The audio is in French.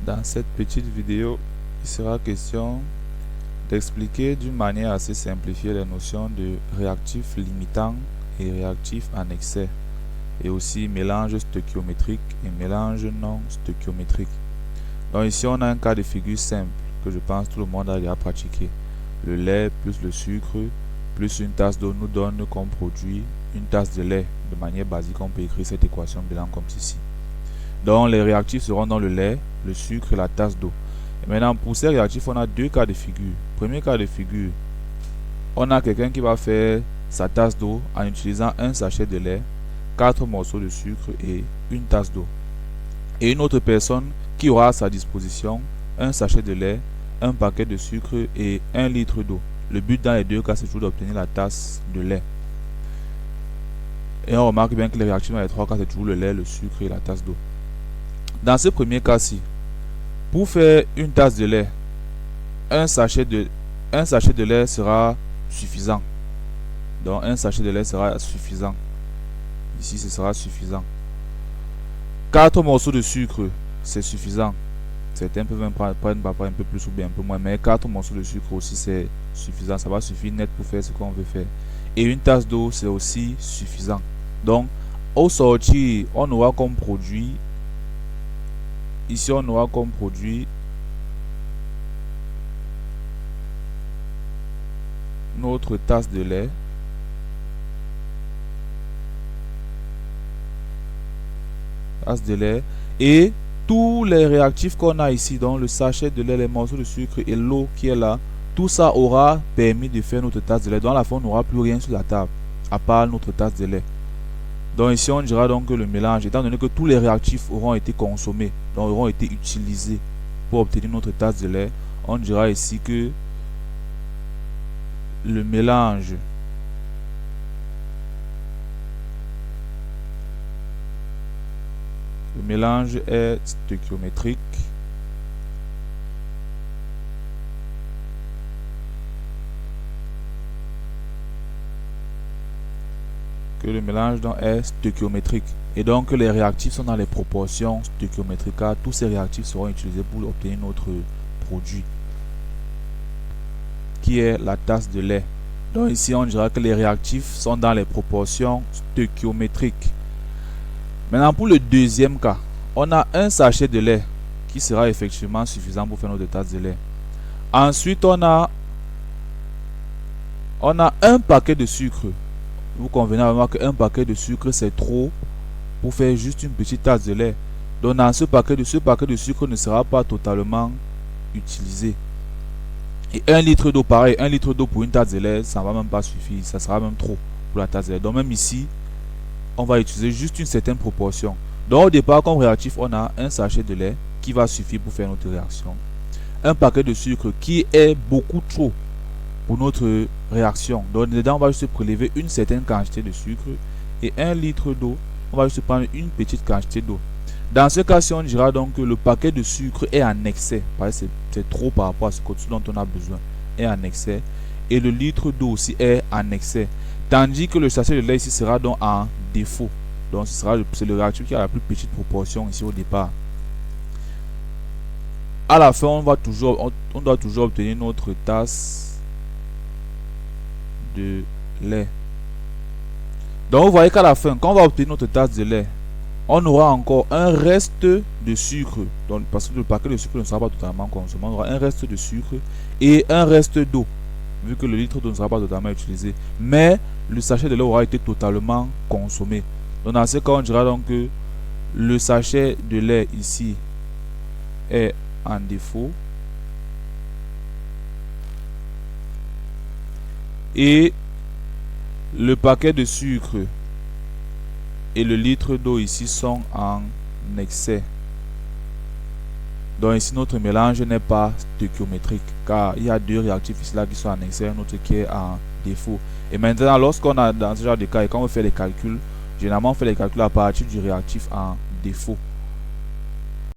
Dans cette petite vidéo, il sera question d'expliquer d'une manière assez simplifiée les notions de réactif limitant et réactif en excès, et aussi mélange stoichiométrique et mélange non stoichiométrique. Donc ici, on a un cas de figure simple que je pense tout le monde a déjà pratiqué. Le lait plus le sucre plus une tasse d'eau nous donne comme produit une tasse de lait. De manière basique, on peut écrire cette équation bilan comme ceci. Donc les réactifs seront dans le lait, le sucre et la tasse d'eau. Et maintenant, pour ces réactifs, on a deux cas de figure. Premier cas de figure, on a quelqu'un qui va faire sa tasse d'eau en utilisant un sachet de lait, 4 morceaux de sucre et une tasse d'eau. Et une autre personne qui aura à sa disposition un sachet de lait, un paquet de sucre et 1 litre d'eau. Le but dans les deux cas, c'est toujours d'obtenir la tasse de lait. Et on remarque bien que les réactifs dans les trois cas, c'est toujours le lait, le sucre et la tasse d'eau. Dans ce premier cas-ci, pour faire une tasse de lait, un sachet de lait sera suffisant. Donc un sachet de lait sera suffisant. Ici, ce sera suffisant. 4 morceaux de sucre, c'est suffisant. Certains peuvent même prendre un peu plus ou bien un peu moins, mais 4 morceaux de sucre aussi, c'est suffisant. Ça va suffire net pour faire ce qu'on veut faire. Et une tasse d'eau, c'est aussi suffisant. Donc, au sortir, on aura comme produit, ici on aura comme produit notre tasse de lait. Tasse de lait. Et tous les réactifs qu'on a ici, donc le sachet de lait, les morceaux de sucre et l'eau qui est là, tout ça aura permis de faire notre tasse de lait. Dans la fin, on n'aura plus rien sur la table, à part notre tasse de lait. Donc ici, on dira donc que le mélange, étant donné que tous les réactifs auront été consommés, donc auront été utilisés pour obtenir notre tasse de lait, on dira ici que le mélange est stoichiométrique. Que le mélange donc est stoichiométrique. Et donc les réactifs sont dans les proportions stoichiométriques, car tous ces réactifs seront utilisés pour obtenir notre produit, qui est la tasse de lait. Donc ici, on dira que les réactifs sont dans les proportions stoichiométriques. Maintenant, pour le deuxième cas, on a un sachet de lait qui sera effectivement suffisant pour faire notre tasse de lait. Ensuite, on a un paquet de sucre. Vous convenez avec moi qu'un paquet de sucre, c'est trop pour faire juste une petite tasse de lait. Donc, dans ce paquet de sucre ne sera pas totalement utilisé. Et 1 litre d'eau, pareil, 1 litre d'eau pour une tasse de lait, ça ne va même pas suffire. Ça sera même trop pour la tasse de lait. Donc, même ici, on va utiliser juste une certaine proportion. Donc au départ, comme réactif, on a un sachet de lait qui va suffire pour faire notre réaction. Un paquet de sucre qui est beaucoup trop pour notre réaction. Donc dedans, on va juste prélever une certaine quantité de sucre et 1 litre d'eau. On va juste prendre une petite quantité d'eau. Dans ce cas-ci, on dira donc que le paquet de sucre est en excès. C'est trop par rapport à ce dont on a besoin. Est en excès. Et le litre d'eau aussi est en excès. Tandis que le sachet de lait ici sera donc en défaut. Donc c'est le réactif qui a la plus petite proportion ici au départ. À la fin, on doit toujours obtenir notre tasse de lait. Donc vous voyez qu'à la fin, quand on va obtenir notre tasse de lait, on aura encore un reste de sucre. Donc parce que le paquet de sucre ne sera pas totalement consommé, on aura un reste de sucre et un reste d'eau, vu que le litre d'eau ne sera pas totalement utilisé. Mais le sachet de lait aura été totalement consommé. Donc dans ce cas, on dira donc que le sachet de lait ici est en défaut. Et le paquet de sucre et le litre d'eau ici sont en excès. Donc ici, notre mélange n'est pas stoichiométrique, car il y a deux réactifs ici là qui sont en excès, un autre qui est en défaut. Et maintenant, lorsqu'on a dans ce genre de cas, et quand on fait les calculs, généralement on fait les calculs à partir du réactif en défaut.